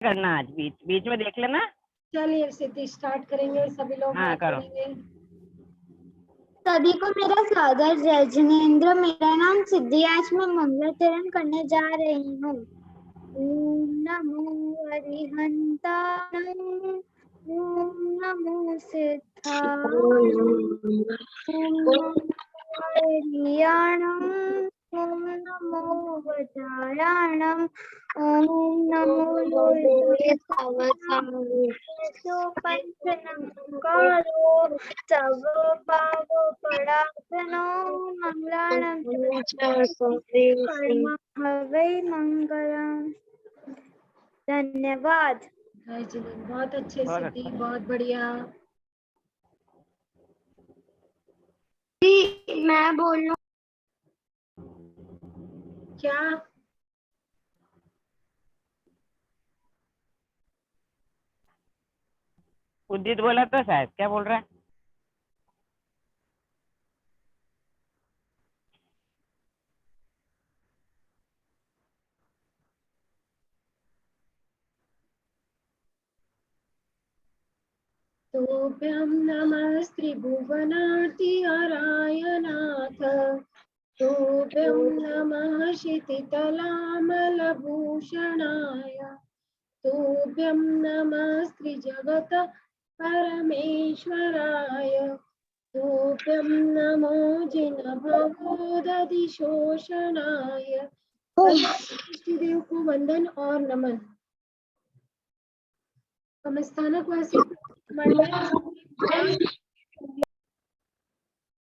करना, आज बीच बीच में देख लेना। चलिए सिद्धि स्टार्ट करेंगे, सभी लोग हाँ, हाथ करो। जोड़ेंगे। सभी को मेरा स्वागत। जय जिनेन्द्र, मेरा नाम सिद्धि। आज मैं मंगलाचरण करने जा रही हूँ। ओम नमो अरिहंताय, ओम नमो सिद्धाय, ओम नमो हरियाणम, ओम नमो वज्रायणम, ओम नमो पंच नमस्कारो सर्व पाव परात्मनो मंगलानं हवे मंगलम। धन्यवाद। जय जिनेन्द्र, बहुत अच्छे बहुत सिद्धि, अच्छा। बहुत बढ़िया। मैं बोल रहा क्या उदित बोला तो शायद, क्या बोल रहा है? तोभ्यं नमस्त्रिभुवनार्तिहरायनाथ, तोभ्यं नमः क्षितितलामलभूषणाय, तोभ्यं नमस्त्रिजगत परमेश्वराय, तोभ्यं नमो जिनभवोदधिशोषणाय। इष्टदेव को वंदन और नमन। हम स्थानकवासी मंडल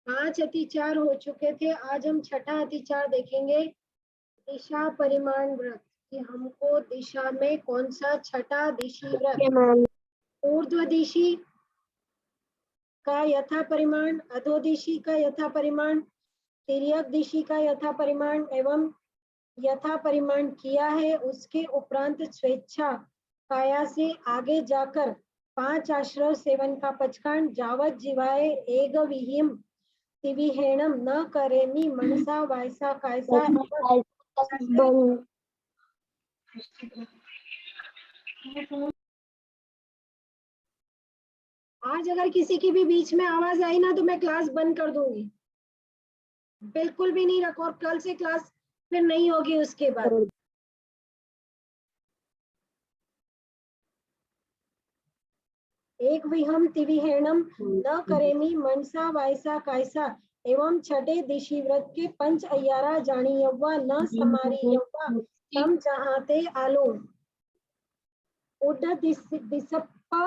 5 अतिचार हो चुके थे। आज हम छठा अतिचार देखेंगे, दिशा परिमाण व्रत, कि हमको दिशा में कौन सा छठा दिशी व्रत, ऊर्ध्व दिशी का यथा परिमाण, अधो दिशी का यथा परिमाण, तिर्यक दिशी का यथा परिमाण एवं यथा परिमाण किया है। उसके उपरांत स्वेच्छा काया से आगे जाकर 5 आश्रव सेवन का पचकांड, जावत जीवाए एग विहिम तिविहेणम न करेमी मनसा वायसा कायसा। आज अगर किसी की भी बीच में आवाज आई ना तो मैं क्लास बंद कर दूंगी, बिल्कुल भी नहीं रखो, और कल से क्लास फिर नहीं होगी उसके बाद। एक विहम तिविहेणम न करेमी मनसा वायसा कायसा एवं छठे दिशी व्रत के पंच अय्यारा जानी यव्वा न समारी यव्वा तम जहाते आलो उड दिसप्पा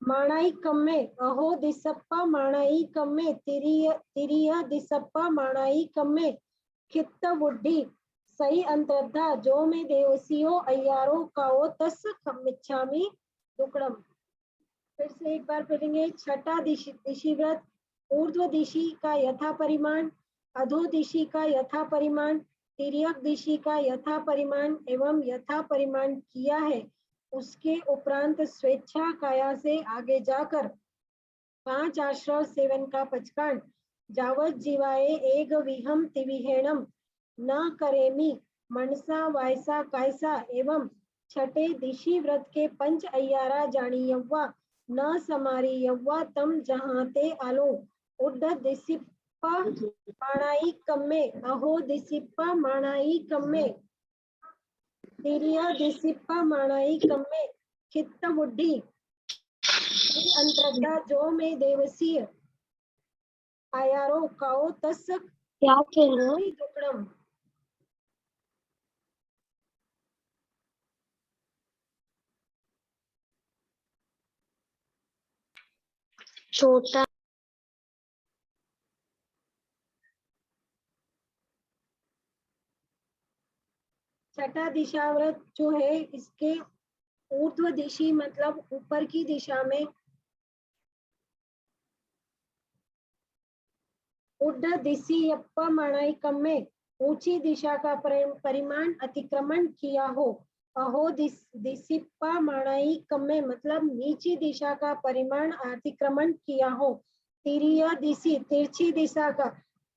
माणाई कम्मे अहो दिसप्पा माणाई कम्मे तिरिय दिसप्पा माणाई कम्मे खित्त बुद्धि सही अंतरधा जो में देवसियो अय्यारो काओ तस मिच्छामी दुक्कड़म। फिर से एक बार पढ़ेंगे। छठा दिशी व्रत, ऊर्ध्व दिशी का यथा परिमाण, अधो दिशी का यथा परिमाण, तिर्यक दिशी का यथा परिमाण एवं यथा परिमाण किया है। उसके उपरांत स्वेच्छा काया से आगे जाकर 5 आश्रव सेवन का पचकांड, जावत जीवाए एग विहम तिविहेणम न करेमी मनसा वायसा कायसा एवं छठे दिशी व्रत के पंच अय्यारा जानी यव्वा न समारी यव्वा तम जहाते आलो उड्ड दिसिप्पा माणाई कम्मे अहो दिसिप्पा माणाई कम्मे तिरिया दिसिप्पा माणाई कम्मे खित्त बुद्धि अंतरद्धा जो में देवसीय आयारो काओ तस् क्या खेल रहे हो? दुक्कड़म। छोटा छठा दिशाव्रत जो है, इसके ऊर्ध्व दिशी मतलब ऊपर की दिशा में, उड्ड दिशी यप्पा माणाई कम्मे ऊंची दिशा का परिमाण अतिक्रमण किया हो। अहो दिसिप्पा माणाई कम्मे मतलब नीची दिशा का परिमाण अतिक्रमण किया हो। तिरिया दिशी तिरछी दिशा का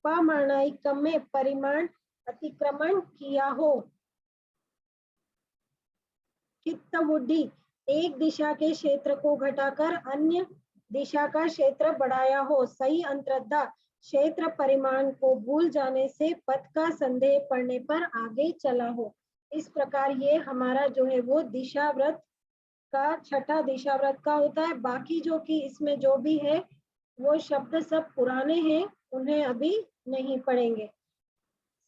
पा माणाई कम्मे परिमाण अतिक्रमण किया हो। खित्तवुड्डी, एक दिशा के क्षेत्र को घटाकर अन्य दिशा का क्षेत्र बढ़ाया हो। सही अंतर्धा, क्षेत्र परिमाण को भूल जाने से पथ का संदेह पड़ने पर आगे चला हो। इस प्रकार ये हमारा जो है वो दिशाव्रत का छठा दिशाव्रत का होता है। बाकी जो कि इसमें जो भी है वो शब्द सब पुराने हैं, उन्हें अभी नहीं पढ़ेंगे।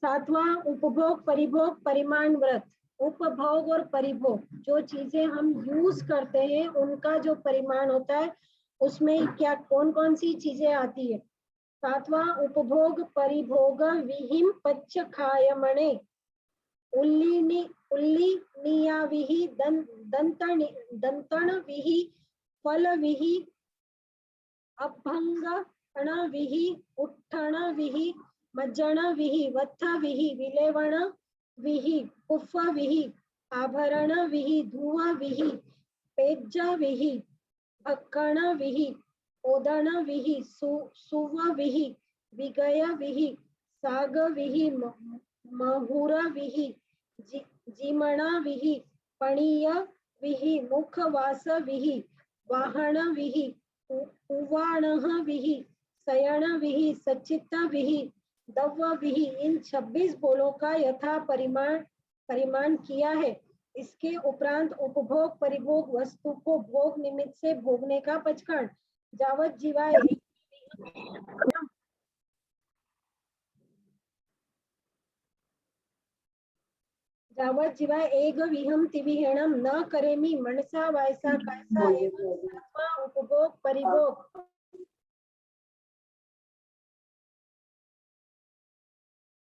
सातवां उपभोग परिभोग परिमाण व्रत। उपभोग और परिभोग, जो चीजें हम यूज करते हैं उनका जो परिमाण होता है उसमें क्या कौन कौन सी चीजें आती है। सातवां उपभोग परिभोग विहिम पच्च खायमणे उल्लिनियाविहि दंतणविहि फलविहि अभंगणविहि उत्थणविहि मज्जणविहि वत्थविहि विलेवणविहि पुफ्फविहि आभरणविहि धुवविहि पेज्जविहि भक्कणविहि ओदणविहि सुवविहि विगयविहि सागविहि महुरविहि जीमणविहि पणीयविहि मुखवासविहि वाहणविहि उवाणविहि शयणविहि सचित्तविहि दव्वविहि। इन 26 बोलों का यथा परिमाण किया है। इसके उपरांत उपभोग परिभोग वस्तु को भोग निमित्त से भोगने का पचकांड। जावत जीवाय एक विहम तिविहेणम न करेमि मनसा वायसा कायसा एवं सातवां उपभोग परिभोग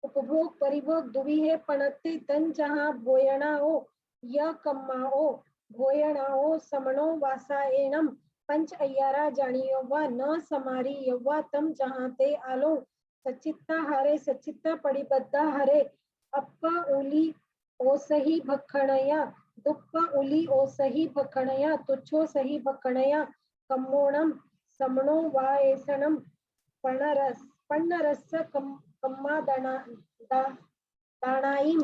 उपभोग परिभोग दुविहे पणत्ते तन जहाँ भोयणाओ य कम्माओ भोयणाओ समणो वासाएणम पंच अय्यारा जानियो व न समारी यव्वा तम जहाँ ते आलो सचित्ता हरे सचित्ता पड़िबद्धा हरे अप्पा उली ओ सही भखणया दुप्पा उली ओ सही भखणया तुच्छो सही भखणया कम्मोणम समणो वाएसणम पन्नरस कम्मा दाणाइम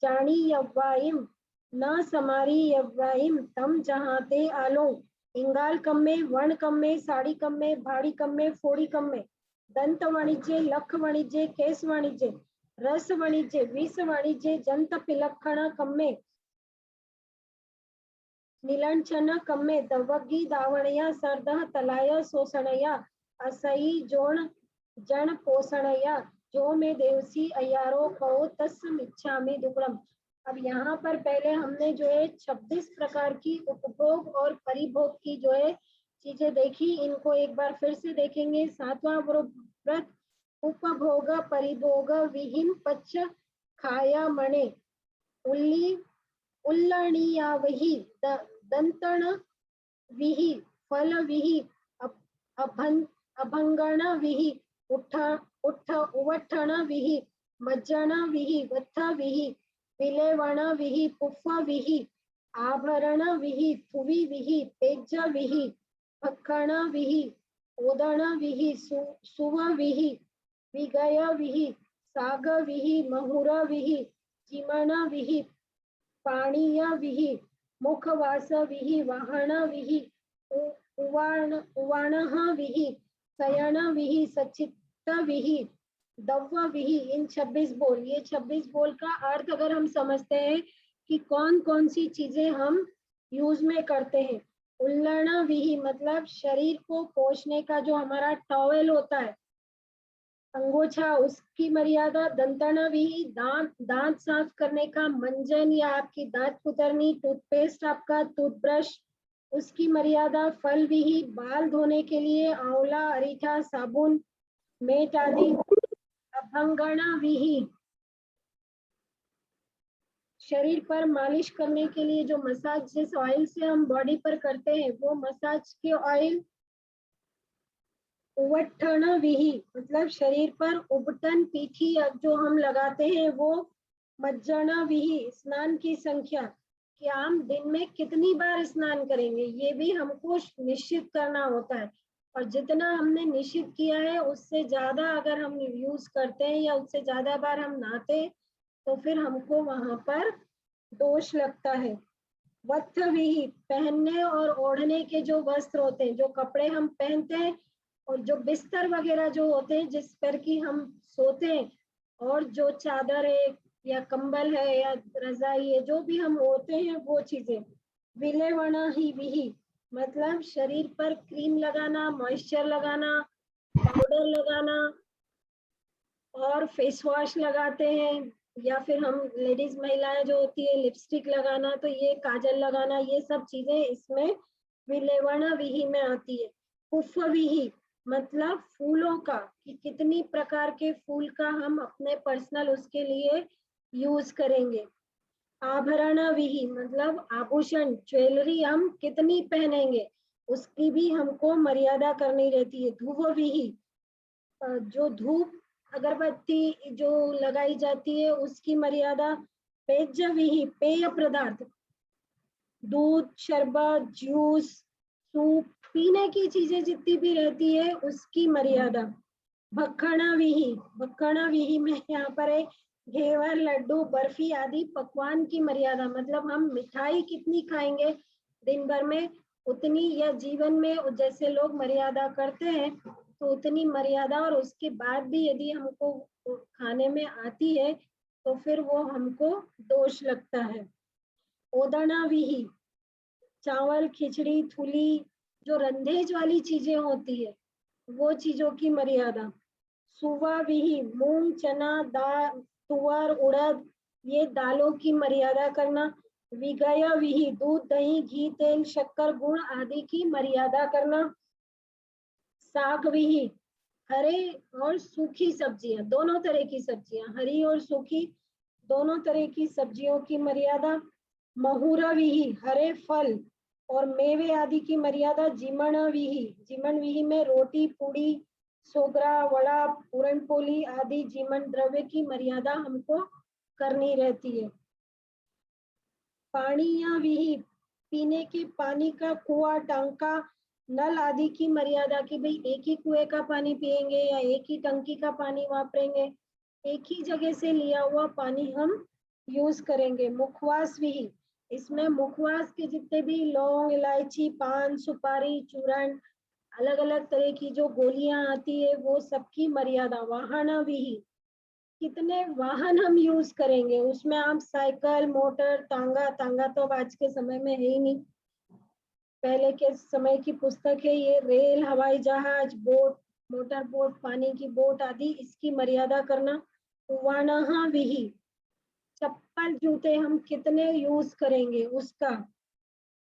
चाणी यव्वाइम न समारी यव्वाइम तम जहाँ ते आलो। इंगाल कम्मे वर्ण कम्मे साड़ी कम्मे भाड़ी कम्मे फोड़ी कम्मे दंत वाणिज्य लख वाणिज्य केस वाणिज्य रस वाणिज्य विष वाणिज्य जंत पिलक्षण कम्मे निलंचन कम्मे दवग्गी दावणया सर्दह तलाय शोषणया असई जोण जन पोषणया जो में देवसी अयारो कहो तस् मिच्छामि दुग्धम। अब यहाँ पर पहले हमने जो है 26 प्रकार की उपभोग और परिभोग की जो है चीजें देखी, इनको एक बार फिर से देखेंगे। सातवां व्रत उपभोग परिभोग विहिम पच्च खाया मणे उल्लणीयाविहि दंतण विहि फल विहि अभंगण विहि उवट्ठण विहि मज्जण विहि वत्थ विहि विलेवण विहि पुफ्फ विहि आभरण विहि थुवि विहि पेज्ज विहि भक्खण विहि ओदण विहि सुव विहि विगय विहि साग विहि महुर विहि चिमण विहि पाणीय विहि मुखवास विहि वाहन विहि उवाणः विहि शयन विहि सचित्त विहि दव्व विहि। इन 26 बोल, ये 26 बोल का अर्थ अगर हम समझते हैं कि कौन कौन सी चीजें हम यूज में करते हैं। उल्लण विहि मतलब शरीर को पोंछने का जो हमारा टॉवेल होता है, अंगोछा, उसकी मर्यादा। दंतण विहि दांत साफ करने का मंजन या आपकी दांत कुतरनी, टूथपेस्ट आपका टूथब्रश, उसकी मर्यादा। फल विहि बाल धोने के लिए आंवला अरीठा साबुन मेट आदि। अभंगण विहि शरीर पर मालिश करने के लिए जो मसाज जिस ऑयल से हम बॉडी पर करते हैं वो मसाज के ऑयल। उवट्ठण विहि मतलब शरीर पर उबटन पीठी जो हम लगाते हैं वो। मज्जण विहि स्नान की संख्या कि हम दिन में कितनी बार स्नान करेंगे, ये भी हमको निश्चित करना होता है। और जितना हमने निश्चित किया है उससे ज्यादा अगर हम यूज करते हैं या उससे ज्यादा बार हम नहाते हैं तो फिर हमको वहां पर दोष लगता है। वस्त्रविहि, पहनने और ओढ़ने के जो वस्त्र होते हैं, जो कपड़े हम पहनते हैं और जो बिस्तर वगैरह जो होते हैं जिस पर कि हम सोते हैं, और जो चादर है या कंबल है या रजाई है, जो भी हम ओढ़ते हैं वो चीजें। विलेवणा ही विहि, मतलब शरीर पर क्रीम लगाना, मॉइस्चर लगाना, पाउडर लगाना और फेस वॉश लगाते हैं, या फिर हम लेडीज महिलाएं जो होती है लिपस्टिक लगाना, तो ये काजल लगाना, ये सब चीजें इसमें विलेवणा विहि में आती है। पुष्प विहि, मतलब फूलों का, कि कितनी प्रकार के फूल का हम अपने पर्सनल उसके लिए यूज करेंगे। आभरण विहि, मतलब आभूषण, ज्वेलरी हम कितनी पहनेंगे, उसकी भी हमको मर्यादा करनी रहती है। धूप विहि, जो धूप अगरबत्ती जो लगाई जाती है उसकी मर्यादा। पेय विहि, पेय पदार्थ, दूध, शरबत, जूस, सूप, पीने की चीजें जितनी भी रहती है उसकी मर्यादा। भखणा विहि, भखणा विहि में यहाँ पर है घेवर, लड्डू, बर्फी आदि पकवान की मर्यादा, मतलब हम मिठाई कितनी खाएंगे दिन भर में उतनी, या जीवन में जैसे लोग मर्यादा करते हैं तो उतनी मर्यादा, और उसके बाद भी यदि हमको खाने में आती है तो फिर वो हमको दोष लगता है। ओदना विहि, चावल, खिचड़ी, थुली, जो रंधेज वाली चीजें होती है वो चीजों की मर्यादा। सुवा विहि, मूंग, चना, दाल, तुअर, उड़द, ये दालों की मर्यादा करना। विगय विहि, दूध, दही, घी, तेल, शक्कर, गुड़ आदि की मर्यादा करना। साग विहि, हरे और सूखी सब्जियां, दोनों तरह की सब्जियां, हरी और सूखी दोनों तरह की सब्जियों की मर्यादा। महुरा विहि, हरे फल और मेवे आदि की मर्यादा। जिमण विहि, जिमण विहि में रोटी, पूड़ी, सोगरा, वड़ा, पूरनपोली आदि जीवन द्रव्य की मर्यादा हमको करनी रहती है। पानी या विहि, पीने के पानी का कुआं, टांका, नल आदि की मर्यादा, कि भाई एक ही कुएं का पानी पिएंगे या एक ही टंकी का पानी वापरेंगे, एक ही जगह से लिया हुआ पानी हम यूज करेंगे। मुखवास विहि, इसमें मुखवास के जितने भी लौंग, इलायची, पान, सुपारी, चूर्ण, अलग अलग तरह की जो गोलियां आती है वो सबकी मर्यादा। वाहन विहि, कितने वाहन हम यूज करेंगे, उसमें आप साइकिल, मोटर, तांगा, तांगा तो अब आज के समय में है ही नहीं, पहले के समय की पुस्तक है ये। रेल, हवाई जहाज, बोट, मोटर बोट, पानी की बोट आदि, इसकी मर्यादा करना। वाहन विहि, चप्पल, जूते हम कितने यूज करेंगे उसका,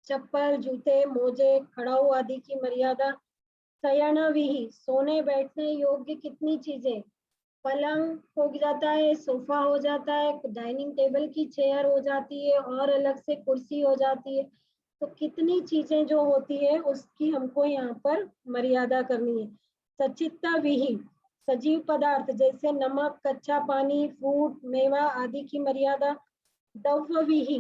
चप्पल, जूते, मोजे, खड़ाऊ आदि की मर्यादा। शयन विहि, सोने बैठने योग्य कितनी चीजें, पलंग हो जाता है, सोफा हो जाता है, डाइनिंग टेबल की चेयर हो जाती है और अलग से कुर्सी हो जाती है, तो कितनी चीजें जो होती है उसकी हमको यहाँ पर मर्यादा करनी है। सचित्ता विहि, सजीव पदार्थ जैसे नमक, कच्चा पानी, फ्रूट, मेवा आदि की मर्यादा। द्रव्य विहि,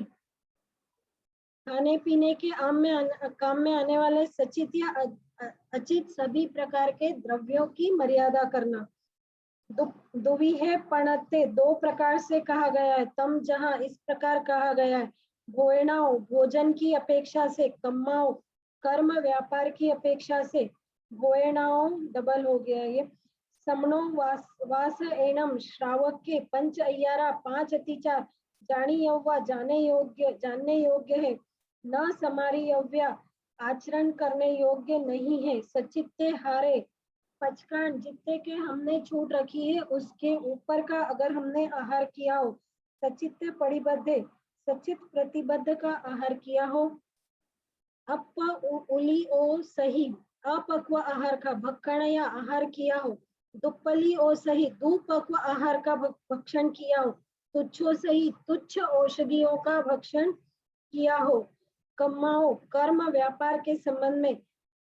खाने पीने के काम में आने वाले सचित या अचित सभी प्रकार के द्रव्यों की मर्यादा करना। दुवी है पणते, दो प्रकार से कहा गया है। तम जहां, इस प्रकार कहा गया है। भोयणाओ, भोजन की अपेक्षा से। कम्माओ, कर्म व्यापार की अपेक्षा से। भोयणाओ डबल हो गया ये। समणो वास एणम, श्रावक के। पंच अय्यारा, पांच अतिचार। जानी यव्वा, जानने योग्य है। न समारियव्या, आचरण करने योग्य नहीं है। सचित्ते हारे, पचकान, जितने के हमने छूट रखी है उसके ऊपर का अगर हमने आहार किया हो। सचित परिबद्ध, सचित प्रतिबद्ध का आहार किया हो। उली ओ सही, अपक्व आहार का भक्षण या आहार किया हो। दुप्पली ओ सही, दुपक्व आहार का भक्षण किया हो। तुच्छो सही, तुच्छ औषधियों का भक्षण किया हो। कम्माओ, कर्म व्यापार के संबंध में।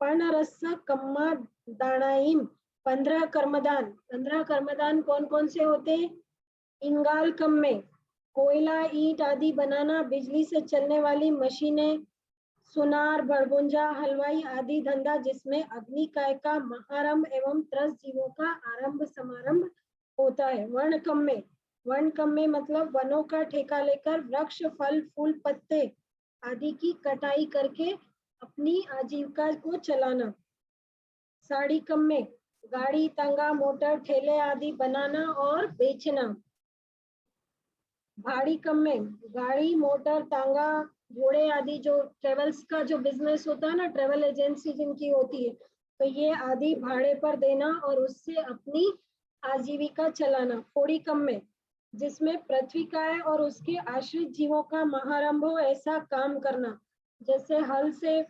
पर्णरस कम्मा दानाइम, 15 कर्मदान। 15 कर्मदान कौन कौन से होते हैं? इंगाल कम में कोयला, ईंट आदि बनाना, बिजली से चलने वाली मशीनें, सुनार, भड़भुंजा, हलवाई आदि धंधा जिसमें अग्निकाय का महारंभ एवं त्रस जीवों का आरंभ समारंभ होता है। वर्ण कम में वन कम्मे मतलब वनों का ठेका लेकर वृक्ष फल फूल पत्ते आदि की कटाई करके अपनी आजीविका को चलाना। साड़ी कम्मे गाड़ी तांगा मोटर ठेले आदि बनाना और बेचना। भाड़ी कम्मे गाड़ी मोटर तांगा घोड़े आदि जो ट्रेवल्स का जो बिजनेस होता है ना, ट्रेवल एजेंसी जिनकी होती है, तो ये आदि भाड़े पर देना और उससे अपनी आजीविका चलाना। फोड़ी कम्मे जिसमें पृथ्वी का है और उसके आश्रित जीवों का महारंभ हो ऐसा काम करना, जैसे हल से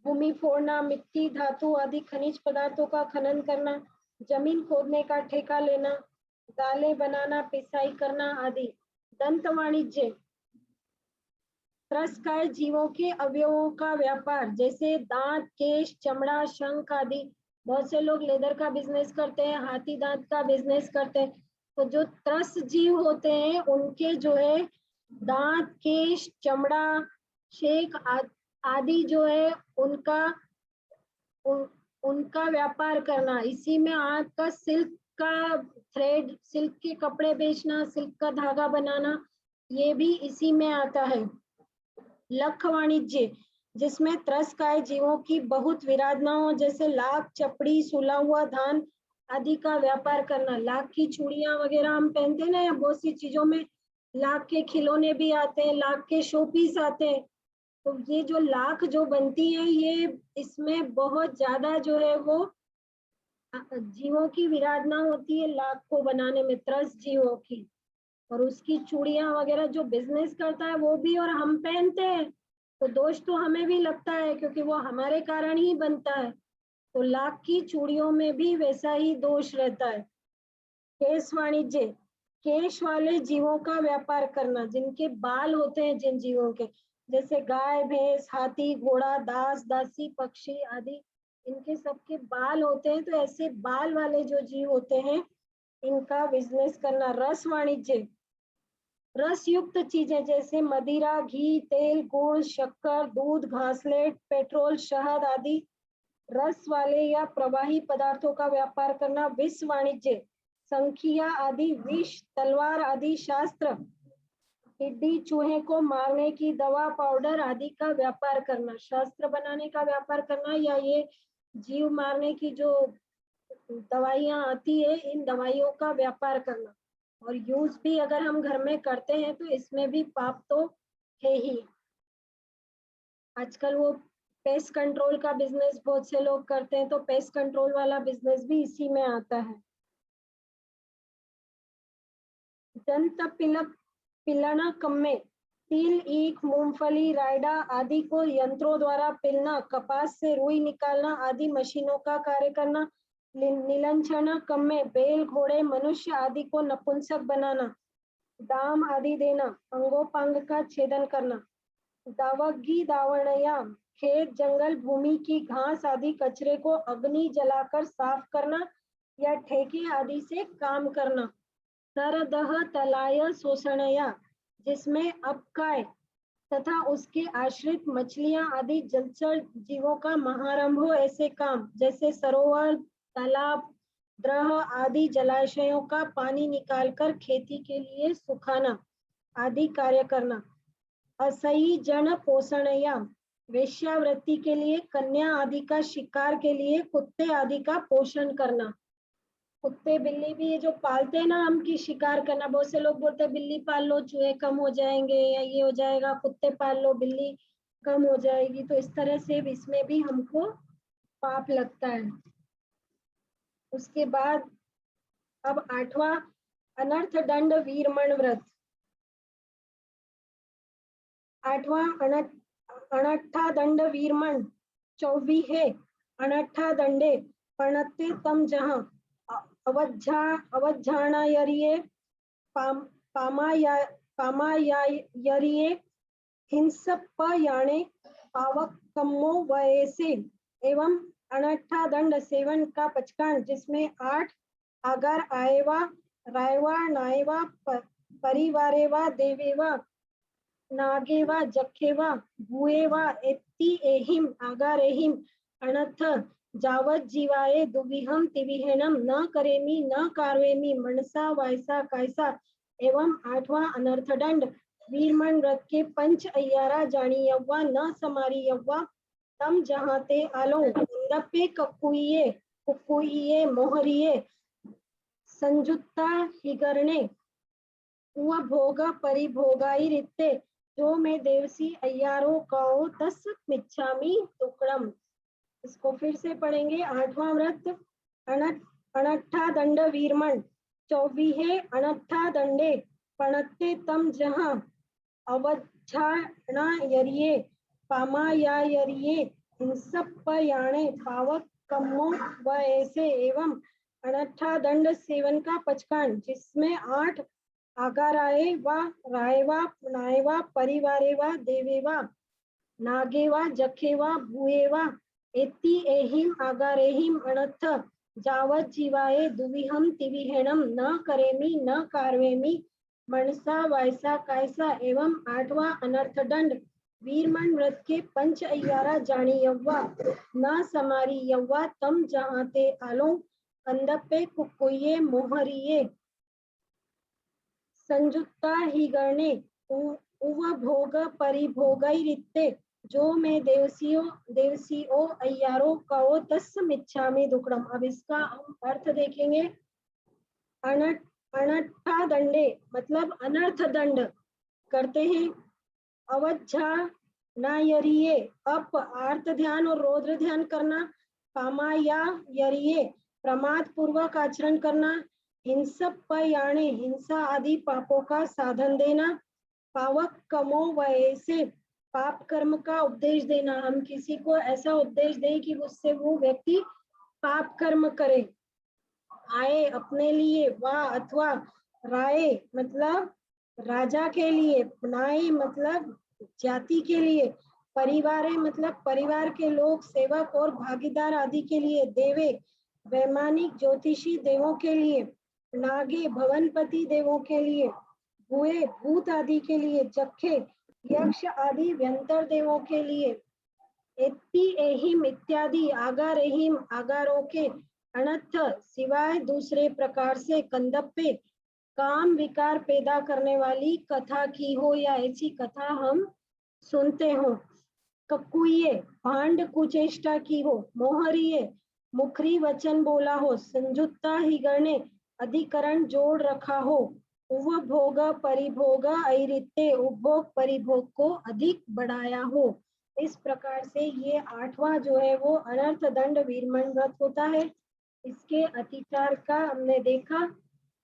भूमि फोड़ना, मिट्टी धातु आदि खनिज पदार्थों का खनन करना, जमीन खोदने का ठेका लेना, दालें बनाना पिसाई करना आदि। दंत वाणिज्य त्रस्काय जीवों के अवयवों का व्यापार, जैसे दांत केश चमड़ा शंख आदि। बहुत से लोग लेदर का बिजनेस करते हैं, हाथी दांत का बिजनेस करते हैं। तो जो त्रस जीव होते हैं उनके जो है दांत केश चमड़ा शेख आदि जो है उनका व्यापार करना। इसी में आपका सिल्क का थ्रेड, सिल्क के कपड़े बेचना, सिल्क का धागा बनाना, ये भी इसी में आता है। लख वाणिज्य जिसमें त्रस्काय जीवों की बहुत विराधना हो, जैसे लाख चपड़ी सुला हुआ धान आदि का व्यापार करना। लाख की चूड़ियां वगैरह हम पहनते हैं ना, या बहुत सी चीजों में लाख के खिलौने भी आते हैं, लाख के शो पीस आते हैं। तो ये जो लाख जो बनती है, ये इसमें बहुत ज्यादा जो है वो जीवों की विराधना होती है लाख को बनाने में, त्रस जीवों की। और उसकी चूड़ियां वगैरह जो बिजनेस करता है वो भी और हम पहनते हैं, तो दोष तो हमें भी लगता है क्योंकि वो हमारे कारण ही बनता है। तो लाख की चूड़ियों में भी वैसा ही दोष रहता है। केश वाणिज्य केश वाले जीवों का व्यापार करना, जिनके बाल होते हैं जिन जीवों के, जैसे गाय भैंस हाथी घोड़ा दास दासी पक्षी आदि, इनके सबके बाल होते हैं। तो ऐसे बाल वाले जो जीव होते हैं इनका बिजनेस करना। रस वाणिज्य रस युक्त चीजें जैसे मदिरा घी तेल गुड़ शक्कर दूध घासलेट पेट्रोल शहद आदि रस वाले या प्रवाही पदार्थों का व्यापार करना। विष वाणिज्य संखिया आदि विष तलवार आदि शास्त्र टिड्डी चूहे को मारने की दवा पाउडर आदि का व्यापार करना। शास्त्र बनाने का व्यापार करना या ये जीव मारने की जो दवाइयां आती है इन दवाइयों का व्यापार करना। और यूज भी अगर हम घर में करते हैं तो इसमें भी पाप तो है ही। आजकल वो पेस्ट कंट्रोल का बिजनेस बहुत से लोग करते हैं, तो पेस्ट कंट्रोल वाला बिजनेस भी इसी में आता है। दंत पिलना कम्मे तिल ईख मूंगफली रायडा आदि को यंत्रों द्वारा पिलना, कपास से रुई निकालना आदि मशीनों का कार्य करना। नीलंचना कम्मे बैल घोड़े मनुष्य आदि को नपुंसक बनाना, दाम आदि देना, अंगोपांग का छेदन करना। दावगी दावणया खेत जंगल भूमि की घास आदि कचरे को अग्नि जलाकर साफ करना या ठेके आदि से काम करना। सरदह तलाय शोषणया जिसमें अपकाय तथा उसके आश्रित मछलियां आदि जलचर जीवों का महारंभ हो ऐसे काम, जैसे सरोवर तालाब द्रह आदि जलाशयों का पानी निकालकर खेती के लिए सुखाना आदि कार्य करना। असई जन पोषणया वेश्यावृत्ति के लिए कन्या आदि का शिकार के लिए कुत्ते आदि का पोषण करना। कुत्ते बिल्ली भी ये जो पालते हैं ना हम की शिकार करना, बहुत से लोग बोलते हैं बिल्ली पाल लो चूहे कम हो जाएंगे या ये हो जाएगा, कुत्ते पाल लो बिल्ली कम हो जाएगी। तो इस तरह से इसमें भी हमको पाप लगता है। उसके बाद अब 8वां अनर्थ दंड वीरमण व्रत। 8वां अनट्ठा दंड वीरमण 24 है। अनट्ठा दंडे पणते तम जहाँ अवज्झाणयरिये पामायरिये हिंसपयाणे पावकम्मो वयसे एवं अनट्ठा दंड सेवन का पचकान, जिसमें 8 आगार आएवा रायवा नायवा परिवारेवा देवेवा नागेवा जखेवा भुएवा एत्ति एहिम आगारेहिम अनथ जावत जीवाये दुविहम तिविहेनम न करेमि न कारवेमि मनसा वायसा कायसा एवं 8वां अनर्थदंड वीरमण व्रत के पंच अय्यारा जानी यव्वा न समारी यव्वा तम जहाँ ते आलो दप्पे कक्कुइये कुक्कुइये मोहरिये संजुत्ता हिगरणे भोग परिभोगाई रित्ते जो मैं देवसी अय्यारो कहो तस मिच्छामी टुकड़म। इसको फिर से पढ़ेंगे। 8वां व्रत अनट्ठा दंड वीरमण 24 अनट्ठा दंडे पणत्ते तम जहाँ अवच्छाणा यरिये पामाया यरिये हिंसप्पयाणे पावक कम्मो व ऐसे एवं अनट्ठा दंड सेवन का पचकान जिसमें 8 आगाराए वा रायवा नायवा परिवारेवा देवेवा नागेवा जखेवा भूएवा एति एहिम आगारेहिम अनर्थ जावत जीवाए दुविहम तिविहेणम न करेमि न कारवेमि मनसा वायसा कायसा एवं 8वां अनर्थदंड वीरमण व्रत के पंच अय्यारा जानी यव्वा न समारी यव्वा तम जहाँ ते आलो कंदप्पे कुक्कुइये मोहरिये संजुत्ता हिगरणे उव भोग परिभोगई रित्ते जो मैं देवसियो अय्यारो कहो तस् मिच्छामि दुक्कड़म। अब इसका हम अर्थ देखेंगे। अनट्ठा दंडे मतलब अनर्थ दंड करते हैं। अवज्झा नायरिये अप आर्त ध्यान और रौद्र ध्यान करना। पामाया यरिये प्रमाद पूर्वक आचरण करना। हिंसप्पयाणे हिंसा आदि पापों का साधन देना। पावक कमो वैसे पाप कर्म का उपदेश देना। हम किसी को ऐसा उपदेश दें कि उससे वो व्यक्ति पाप कर्म करे। आए अपने लिए, वा अथवा राय मतलब राजा के लिए, नाय मतलब जाति के लिए, परिवार मतलब परिवार के लोग, सेवक और भागीदार आदि के लिए, देवे वैमानिक ज्योतिषी देवों के लिए, नागे भवनपति देवों के लिए, भूए भूत आदि के लिए, जखे यक्ष आदि व्यंतर देवों के लिए, एति एहिम इत्यादि आगार एहिम आगारों के अनर्थ सिवाय दूसरे प्रकार से कंदप्पे काम विकार पैदा करने वाली कथा की हो या ऐसी कथा हम सुनते हो। कक्कुइये भांड कुचेष्टा की हो। मोहरिये मुखरी वचन बोला हो। संजुत्ता हिगरणे अधिकरण जोड़ रखा हो। उपभोग परिभोग ऐरित्ते उपभोग परिभोग को अधिक बढ़ाया हो। इस प्रकार से ये 8वां जो है वो अनर्थ दंड वीरमण व्रत होता है। इसके अतिचार का हमने देखा।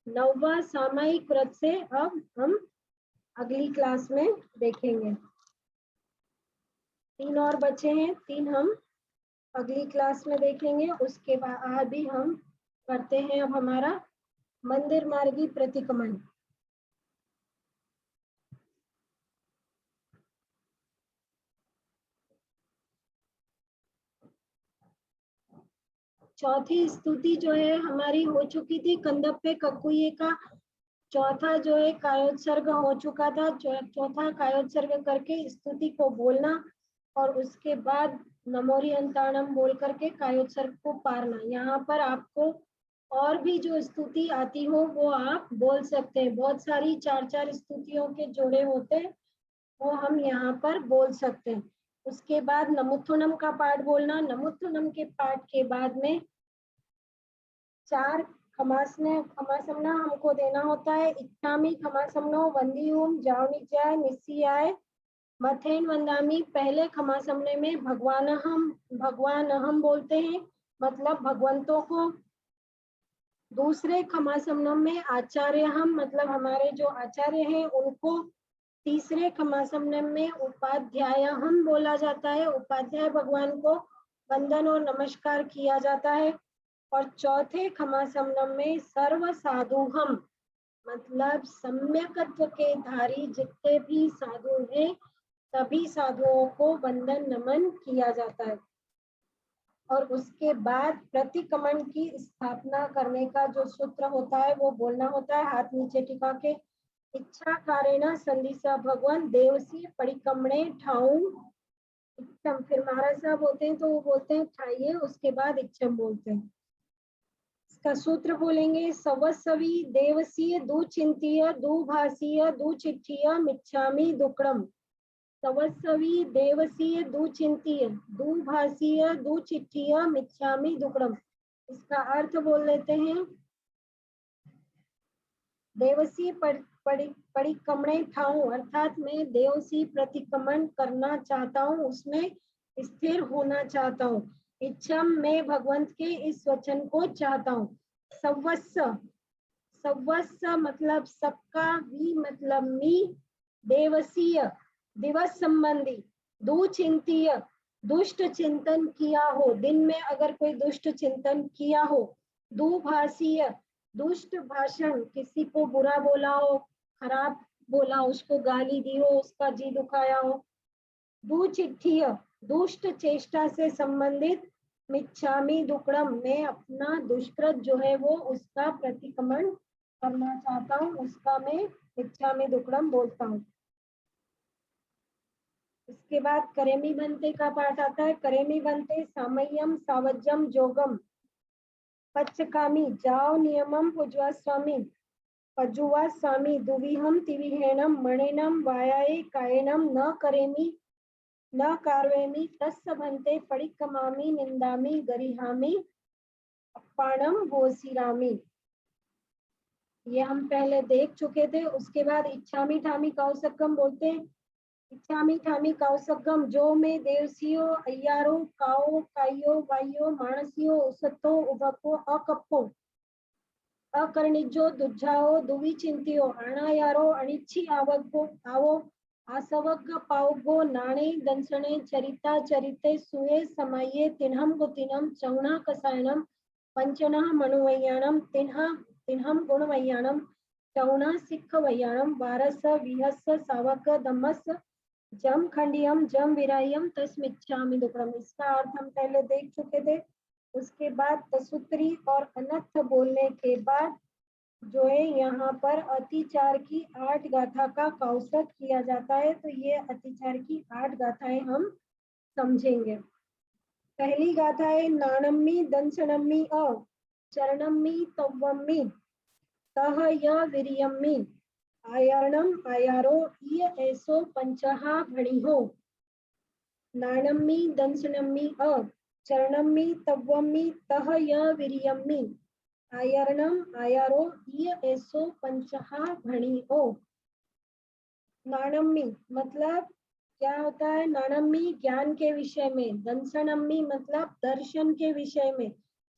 9वां सामयिक व्रत से अब हम अगली क्लास में देखेंगे। 3 और बचे हैं, 3 हम अगली क्लास में देखेंगे। उसके बाद भी हम करते हैं अब हमारा मंदिर मार्गी प्रतिक्रमण। चौथी स्तुति जो है हमारी हो चुकी थी। कंदप्पे कक्कुइये का चौथा जो है कायोत्सर्ग हो चुका था। चौथा कायोत्सर्ग करके स्तुति को बोलना और उसके बाद नमोरी अंताणम बोल करके कायोत्सर्ग को पारना। यहाँ पर आपको और भी जो स्तुति आती हो वो आप बोल सकते हैं। बहुत सारी 4-4 स्तुतियों के जोड़े होते हैं, वो हम यहाँ पर बोल सकते हैं। उसके बाद नमुत्थुनम का पाठ बोलना। नमुत्थुनम के पाठ के बाद में 4 खमासमना हमको देना होता है। इच्छामी खमासमनो वंदियूम जावनिजाय निस्सियाय मथेन वंदामी। पहले खमासमने में भगवान हम बोलते हैं, मतलब भगवंतों को। दूसरे खमासमनम में आचार्य हम मतलब हमारे जो आचार्य हैं उनको। तीसरे खमासमनम में उपाध्याय हम बोला जाता है, उपाध्याय भगवान को वंदन और नमस्कार किया जाता है। और चौथे खमासमनम में सर्व साधु हम मतलब सम्यकत्व के धारी जितने भी साधु हैं सभी साधुओं को वंदन नमन किया जाता है। और उसके बाद प्रतिक्रमण की स्थापना करने का जो सूत्र होता है वो बोलना होता है हाथ नीचे टिका के। इच्छा कारेण संदिसा भगवान देवसी परिक्रमणे ठाऊं इच्छम। फिर महाराज साहब होते हैं तो वो बोलते हैं ठाइये, उसके बाद इच्छम बोलते हैं। इसका सूत्र बोलेंगे। सवस्वी देवसीय दुचिंतीय दुभाषीय दुचिट्ठीय मिच्छामि दुक्कडम। सवस्वी देवसीय दुचिंतीय दुभाषीय दुचिट्ठीय मिच्छामि दुक्कडम। इसका अर्थ बोल लेते हैं। देवसी परिक्रमणे ठाऊं, अर्थात मैं देवसी प्रतिक्रमण करना चाहता हूँ, उसमें स्थिर होना चाहता हूँ। इच्छम, मैं भगवंत के इस वचन को चाहता हूँ। सवस्स, सवस्स मतलब सबका, वी मतलब मी, देवसीय दिवस संबंधी, दुचिंतीय दुष्ट चिंतन किया हो, दिन में अगर कोई दुष्ट चिंतन किया हो, दुभाषीय दुष्ट भाषण, किसी को बुरा बोला हो, खराब बोला, उसको गाली दी हो, उसका जी दुखाया हो। दुचिट्ठीय दुष्ट चेष्टा से संबंधित, मिच्छामि दुक्कडम मैं अपना दुष्कृत जो है वो उसका प्रतिक्रमण करना चाहता हूँ, उसका मैं मिच्छामि दुक्कडम बोलता हूँ। इसके बाद करेमी बनते का पाठ आता है। करेमी बनते सामय्यम सावज्यम जोगम पच्चकामी जाओ नियमम पूजवा स्वामी पजुवा स्वामी दुविहम तिविहेणम मणिनम वायाये कायनम न करेमी न कार्वेमी तस्य भन्ते परिक्रमामि निंदामि गरिहामि अप्पाणम भोसिरामि। ये हम पहले देख चुके थे। उसके बाद इच्छामि ठामी कौसकम बोलते हैं। इच्छामि ठामी कौसकम जो में देवसियो अय्यारो काओ कायो वायो मानसियो उसतो उभको अकप्पो अकर्णिजो दुज्जाओ दुवी चिंतियो अणायारो अनिच्छी आवगो आवो आसवग पावगो नाणे दंसणे चरिता चरिते सुए समाये तिन्हम गुतिनम चौना कसायनम पंचनः मनुवैयाणम तिन्हम गुणवैयाणम चौना सिख वैयाणम वारस विहस सावक दमस जम खंडियम जम विरायम तस्मिच्छामि दुक्कडम। इसका अर्थ हम पहले देख चुके थे। उसके बाद तसूत्री और अनर्थ बोलने के बाद जो है यहाँ पर अतिचार की 8 गाथा का कौशक किया जाता है। तो ये अतिचार की 8 गाथाएं हम समझेंगे। पहली गाथा है नाणम्मी दंसनम्मी अ चरणम्मी तव्वम्मी तह य वीर्यम्मी आयार्णम आयारो इय ऐसो पंचहा भणिहो। नाणम्मी दंसनम्मी अ चरणम्मी तव्वम्मी तह य वीर्यम्मी आयर्णम आयारो इय ऐसो पंचहा भणिहो। नाणम्मी मतलब क्या होता है? नाणम्मी ज्ञान के विषय में, दंसनम्मी मतलब दर्शन के विषय में,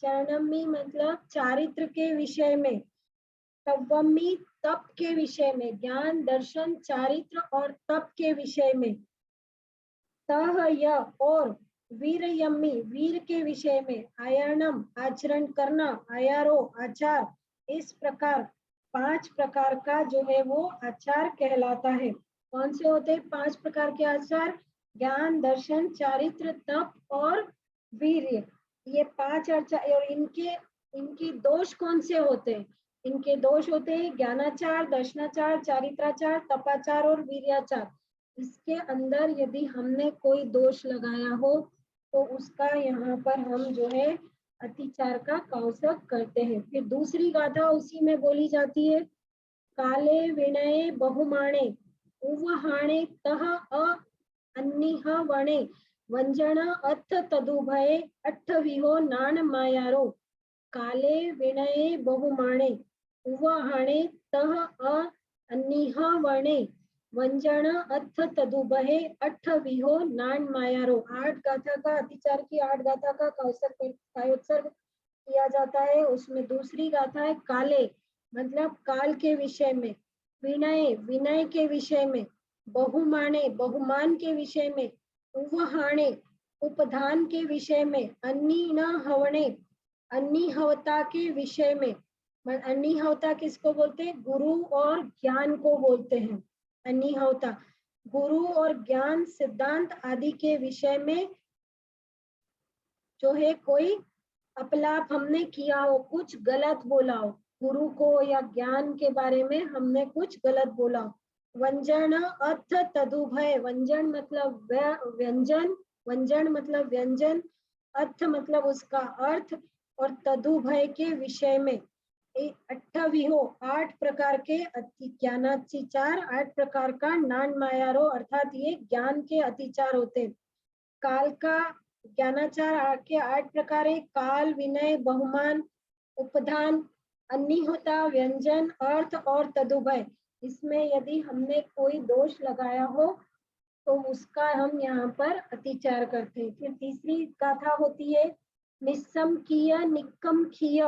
चरणम्मी मतलब चारित्र के विषय में, तव्वम्मी तप के विषय में, ज्ञान दर्शन चारित्र और तप के विषय में, तह य और वीरयम्मी वीर के विषय में, आयर्णम आचरण करना, आयारो आचार। इस प्रकार 5 प्रकार का जो है वो आचार कहलाता है। कौन से होते हैं 5 प्रकार के आचार? ज्ञान दर्शन चारित्र तप और वीर्य। ये 5 आचार। और इनके दोष कौन से होते हैं? इनके दोष होते हैं ज्ञानाचार, दर्शनाचार, चारित्राचार, तपाचार और वीर्याचार। इसके अंदर यदि हमने कोई दोष लगाया हो तो उसका यहाँ पर हम जो है अतिचार का कौशक करते हैं। फिर दूसरी गाथा उसी में बोली जाती है। काले विनय बहुमाणे उवहाणे तह अ अन्निह वणे वंजन अथ तदुभये अट्ठविहो नान मायारो। काले विनय बहुमाणे उवहाणे तह अ अन्निह वणे वंजन अथ तदुभये अट्ठविहो नान मायारो। 8 गाथा का अतिचार की 8 गाथा का कायोत्सर्ग किया जाता है। उसमें दूसरी गाथा है काले मतलब काल के विषय में, विनय विनय के विषय में, बहुमाने बहुमान के विषय में, उवहाणे उपधान के विषय में, अन्नी न हवणे अन्नीहवता के विषय में। अन्नीहवता किसको बोलते हैं? गुरु और ज्ञान को बोलते हैं अन्नीहवता। गुरु और ज्ञान सिद्धांत आदि के विषय में जो है कोई अपलाप हमने किया हो, कुछ गलत बोला हो, गुरु को या ज्ञान के बारे में हमने कुछ गलत बोला हो। वंजन अर्थ तदुभय, वंजन मतलब व्यंजन, वंजन मतलब व्यंजन, अर्थ मतलब उसका अर्थ और तदुभय के विषय में 28 8 प्रकार के ज्ञानातिचार, 8 प्रकार का नान मायारो अर्थात ये ज्ञान के अतिचार होते। काल का ज्ञानाचार के 8 प्रकार है, काल, विनय, बहुमान, उपधान, अन्निहोता, व्यंजन, अर्थ और तदुभय। इसमें यदि हमने कोई दोष लगाया हो तो उसका हम यहाँ पर अतिचार करते हैं। फिर तीसरी गाथा होती है निस्समकीय निक्कमखीय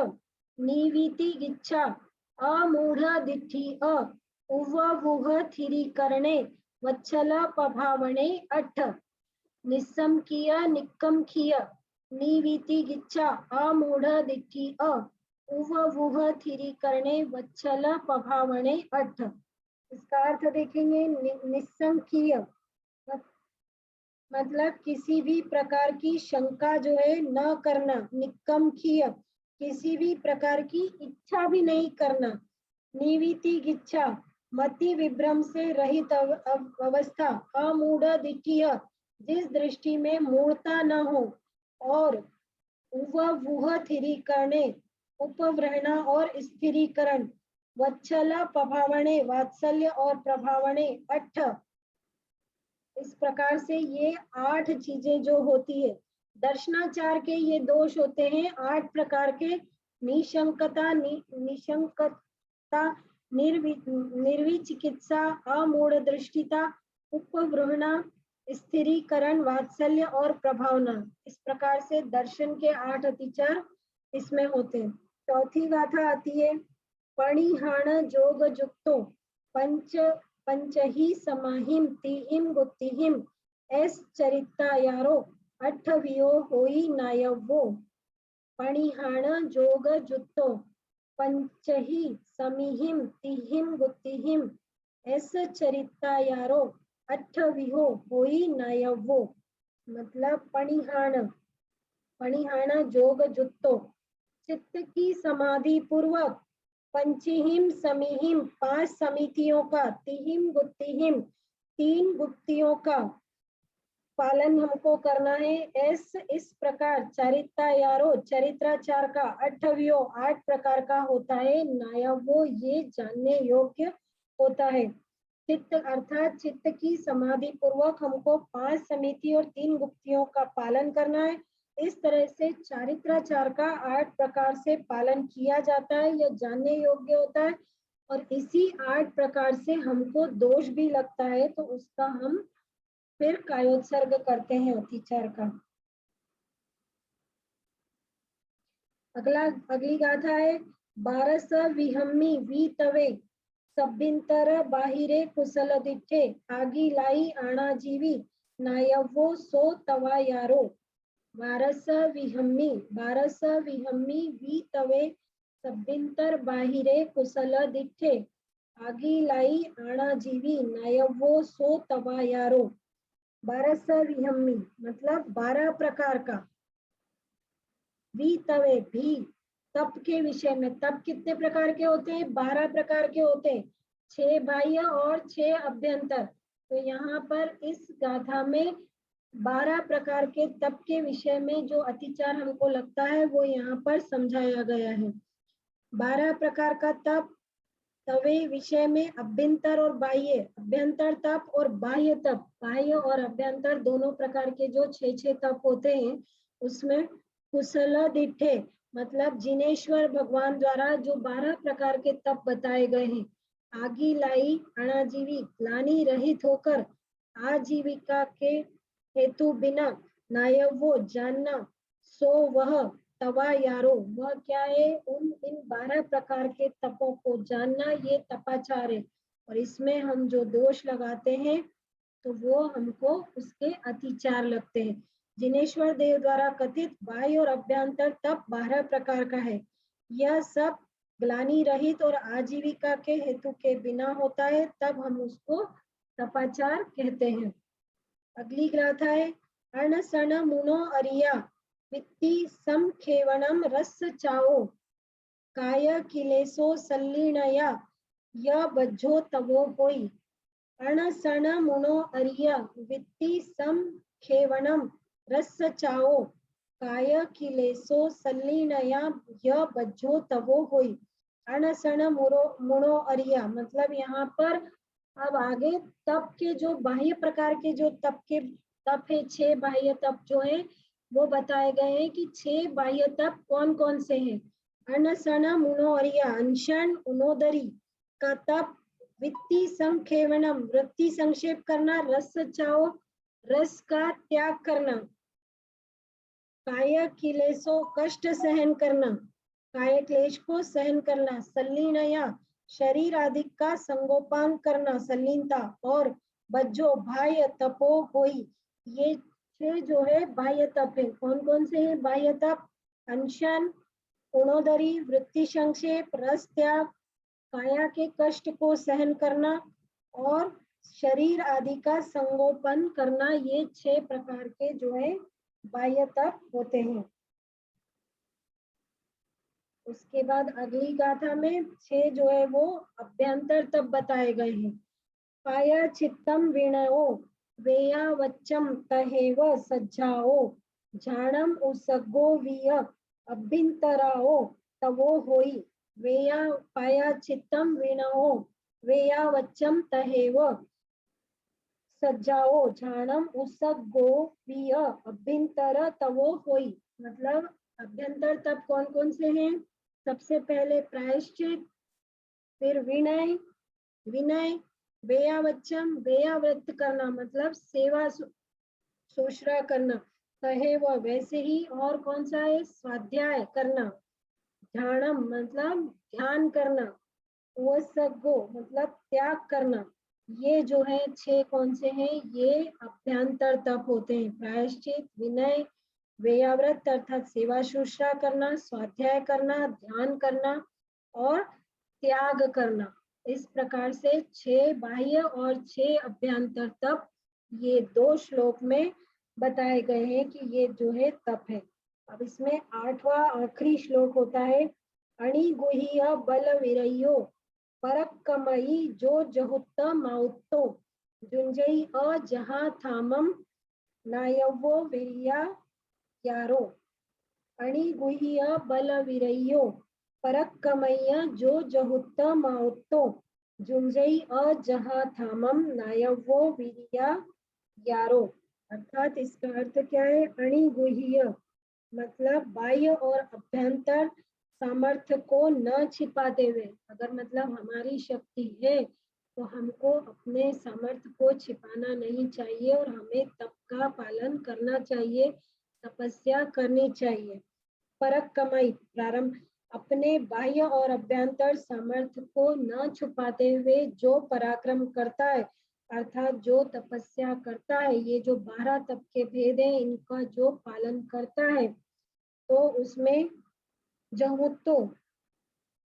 निवीति गिच्छा अमूढ़ दिट्ठी उववुह थिरीकरणे वत्सल पभावणे अट्ठ। निस्समकीय निक्कमखीय निवीति गिच्छा अमूढ़ दिट्ठी उववुह थिरीकरणे वत्सल पभावणे अट्ठ। इसका अर्थ देखेंगे, निस्संकीय मतलब किसी भी प्रकार की शंका जो है न करना, निक्कमखीय किसी भी प्रकार की इच्छा भी नहीं करना, निवीति गिच्छा मति विभ्रम से रहित अवस्था, अमूढ़ दिट्ठीय जिस दृष्टि में मूढ़ता न हो, और उववुह थिरीकरणे उपव्रहणा और स्थिरीकरण, वत्सल प्रभावणे वात्सल्य और प्रभावणे अट्ठ। इस प्रकार से ये 8 चीजें जो होती है, दर्शनाचार के ये दोष होते हैं 8 प्रकार के, निशंकता, निशंकता, निर्विचिकित्सा, अमूढ़ दृष्टिता, उपव्रहणा, स्थिरीकरण, वात्सल्य और प्रभावना। इस प्रकार से दर्शन के 8 अतिचार इसमें होते हैं। चौथी गाथा आती है पणिहाण जोग जुक्तो पंचही समाहिम तिहिम गुत्तिहिम एस चरिता यारो अठवियो होई नायवो। पणिहाण जोग जुक्तो पंचही समिहिम तिहिम गुत्तिहिम एस चरिता यारो अठवियो होई नायवो। मतलब पणिहाण, पणिहाण जोग जुक्तो चित्त की समाधि पूर्वक, पंचहिम समिहिम 5 समितियों का, तिहिम गुत्तिहिम 3 गुत्तियों का पालन हमको करना है। इस प्रकार चरिता यारो चरित्राचार का 8 प्रकार का होता है। नायवो ये जानने योग्य होता है। चित्त अर्थात चित्त की समाधि पूर्वक हमको 5 समिति और 3 गुप्तियों का पालन करना है। इस तरह से चारित्राचार का 8 प्रकार से पालन किया जाता है, यह जानने योग्य होता है। और इसी 8 प्रकार से हमको दोष भी लगता है तो उसका हम फिर कायोत्सर्ग करते हैं अतिचार का। अगली गाथा है 12 विहम्मी वी तवे सबिंतर बाहिरे कुशल दिठे आगी लाई आना जीवी नायवो सो तवा यारो। 12 विहम्मी वी तवे सबिंतर बाहिरे कुशल दिठे आगी लाई आना जीवी नायवो सो तवा यारो। 12 विहम्मी मतलब 12 प्रकार का, वी तवे भी तप के विषय में। तप कितने प्रकार के होते हैं? 12 प्रकार के होते हैं, 6 बाह्य और 6 अभ्यंतर। तो यहाँ पर इस गाथा में 12 प्रकार के तप के विषय में जो अतिचार हमको लगता है वो यहाँ पर समझाया गया है। 12 प्रकार का तप, तवे विषय में अभ्यंतर और बाह्य, अभ्यंतर तप और बाह्य तप, बाह्य और अभ्यंतर दोनों प्रकार के जो 6 तप होते हैं उसमें कुशल दिठे मतलब जिनेश्वर भगवान द्वारा जो 12 प्रकार के तप बताए गए हैं। आगी लाई अणाजीवी ग्लानि रहित होकर आजीविका के हेतु बिना, नायवो जानना, सो वह तवा यारो वह क्या है? इन 12 प्रकार के तपों को जानना, ये तपाचार है। और इसमें हम जो दोष लगाते हैं तो वो हमको उसके अतिचार लगते हैं। जिनेश्वर देव द्वारा कथित बाह्य और अभ्यंतर तप 12 प्रकार का है। यह सब ग्लानि रहित और आजीविका के हेतु के बिना होता है, तब हम उसको तपाचार कहते हैं। अगली गाथा है अणसण मुनो अरिया वित्ति समखेवणम रस चाओ काय किलेसो सल्लीणया य बज्झो तवो होई। अणसण मुनो अरिया वित्ति समखेवणम रस चाओ काय किलेसो सल्लीनया य बज्जो तवो होई अनसन मुणो अरिया। मतलब यहाँ पर अब आगे तप के जो बाह्य प्रकार के जो तप है, 6 बाह्य तप जो है वो बताए गए हैं कि 6 बाह्य तप कौन कौन से हैं। अनशन मुणो अरिया, अनशन उनोदरी का तप, वित्ती संखेवनम वृत्ति संक्षेप करना, रस चाओ रस का त्याग करना, काय किलेसो कष्ट सहन करना, काय क्लेश को सहन करना, सल्लीनया शरीर आदि का संगोपान करना, सल्लीनता, और बज्जो बाह्य तपो होई। ये 6 जो है बाह्य तप है। कौन कौन से हैं बाह्य तप? अनशन, उणोदरी, वृत्ति संक्षेप, रस त्याग, काया के कष्ट को सहन करना और शरीर आदि का संगोपन करना। ये 6 प्रकार के जो है बाह्य तप होते हैं। उसके बाद अगली गाथा में 6 जो है वो अभ्यंतर तप बताए गए हैं। काया चित्तम विणयो वेया वच्चम तहेव सज्जाओ झाणम उसगो विय अभ्यंतराओ तवो होई वेया पाया चित्तम विणयो वेया वच्चम तहेव सज्जाओ झाणम उसगो विय अभ्यंतर तवो होई। मतलब अभ्यंतर तप कौन कौन से हैं? सबसे पहले प्रायश्चित, फिर विनय, विनय, वेयावच्चम वेयाव्रत करना मतलब सेवा शुश्रा करना, कहे वह वैसे ही, और कौन सा है? स्वाध्याय करना, ध्यानम मतलब ध्यान करना, वसगो मतलब त्याग करना। ये जो है 6 कौन से हैं? ये अभ्यंतर तप होते हैं। प्रायश्चित, विनय, वेयाव्रत अर्थात सेवा शुश्रा करना, स्वाध्याय करना, ध्यान करना और त्याग करना। इस प्रकार से 6 बाह्य और 6 अभ्यंतर तप ये 2 श्लोक में बताए गए हैं कि ये जो है तप है। अब इसमें 8वां आखिरी श्लोक होता है, अणि गुह्य बल विरयो परक्कमयी जो जहुत्त माउत्तो जुंजई अ जहा थामम नायवो वीर्या यारो। अणि गुह्य बल विरयो परक्कमय्य जो जहुत्त माउत्तो जुंजई अ जहा थामम नायवो वीर्या यारो। अर्थात इसका अर्थ क्या है? अणि गुह्य मतलब बाह्य और अभ्यंतर सामर्थ्य को न छिपाते हुए। अगर मतलब हमारी शक्ति है तो हमको अपने सामर्थ्य को छिपाना नहीं चाहिए और हमें तप का पालन करना चाहिए, तपस्या करनी चाहिए। परक कमाई प्रारंभ, अपने बाह्य और अभ्यंतर सामर्थ्य को न छुपाते हुए जो पराक्रम करता है अर्थात जो तपस्या करता है, ये जो 12 तप के भेद है इनका जो पालन करता है तो उसमें जहुत्तो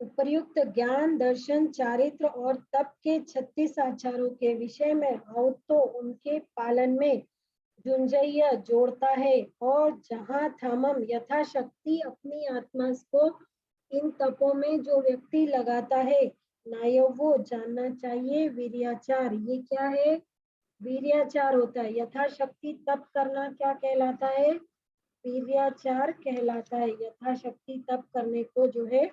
उपर्युक्त ज्ञान, दर्शन, चारित्र और तप के 36 आचारों के विषय में औतो उनके पालन में जुंजय जोड़ता है और जहाँ थामम यथाशक्ति अपनी आत्मा को इन तपों में जो व्यक्ति लगाता है, नायवो जानना चाहिए, वीर्याचार ये क्या है? वीर्याचार होता है। यथाशक्ति तप करना क्या कहलाता है? वीर्याचार कहलाता है। यथाशक्ति तप करने को जो है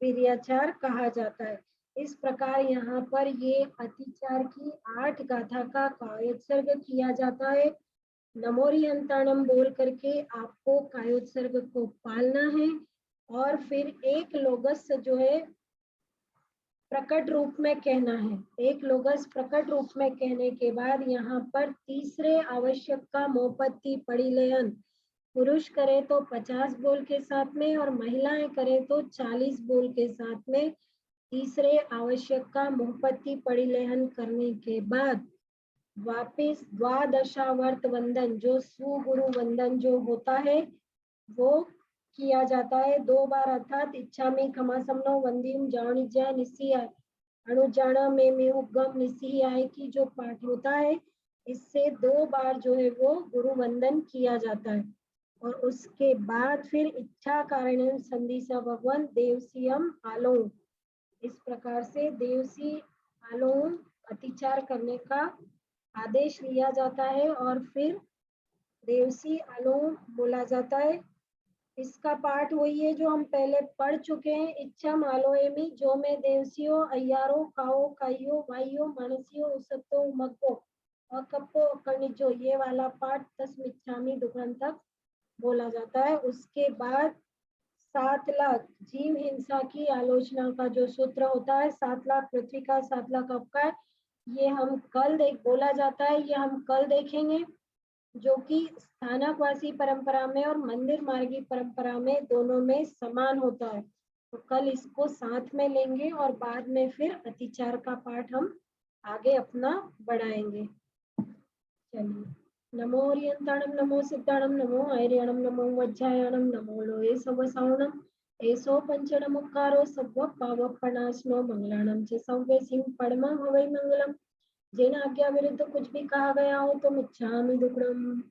वीर्याचार कहा जाता है। इस प्रकार यहाँ पर ये अतिचार की 8 गाथा का कायोत्सर्ग किया जाता है। नमोरियंताणम बोल करके आपको कायोत्सर्ग को पालना है और फिर एक लोगस जो है प्रकट रूप में कहना है। एक लोगस प्रकट रूप में कहने के बाद यहाँ पर तीसरे आवश्यक का मोपत्ति परिलयन, पुरुष करे तो 50 बोल के साथ में और महिलाएं करे तो 40 बोल के साथ में तीसरे आवश्यक का मोहपत्ति परिलयन करने के बाद वापिस द्वादशावर्त वंदन जो सुगुरु वंदन जो होता है वो किया जाता है 2 बार अर्थात इच्छामि खमासमनो वंदीम जानिज्या निस्सियाय अणुजाना में मेहुगम निस्सियाय की जो पाठ होता है इससे 2 बार जो है वो गुरु वंदन किया जाता है। और उसके बाद फिर इच्छा कारण संदिशा भगवान देवसीयम आलो, इस प्रकार से देवसी आलो अतिचार करने का आदेश लिया जाता है और फिर देवसी अनुलोम बोला जाता है। इसका पाठ वही है जो हम पहले पढ़ चुके हैं। इच्छम आलोएमी जो में देवसियो अय्यारो काओ काइयो वाइयो मानसियो उसतो मग्गो अकप्पो अकर्णिजो, ये वाला पाठ तस्मिच्छामि दुक्कड़म तक बोला जाता है। उसके बाद 7 लाख जीव हिंसा की आलोचना का जो सूत्र होता है, 7 लाख पृथ्वी का 7 लाख आपका है, ये हम कल बोला जाता है, ये हम कल देखेंगे, जो कि स्थानकवासी परंपरा में और मंदिर मार्गी परंपरा में दोनों में समान होता है। तो कल इसको साथ में लेंगे और बाद में फिर अतिचार का पाठ हम आगे अपना बढ़ाएंगे। चलिए, नमो ओरियंताणम नमो सिद्धाणम नमो ऐर्यणम नमो वज्रायणम नमो लोये सवसावणम एसो पंचनमुक्कारो सव्व पावपनाशनो मंगलाणम च सव्वे सिंह पड़मा हवै मंगलम। जिन आज्ञा विरुद्ध कुछ भी कहा गया हो तो मिच्छामि दुक्कडम।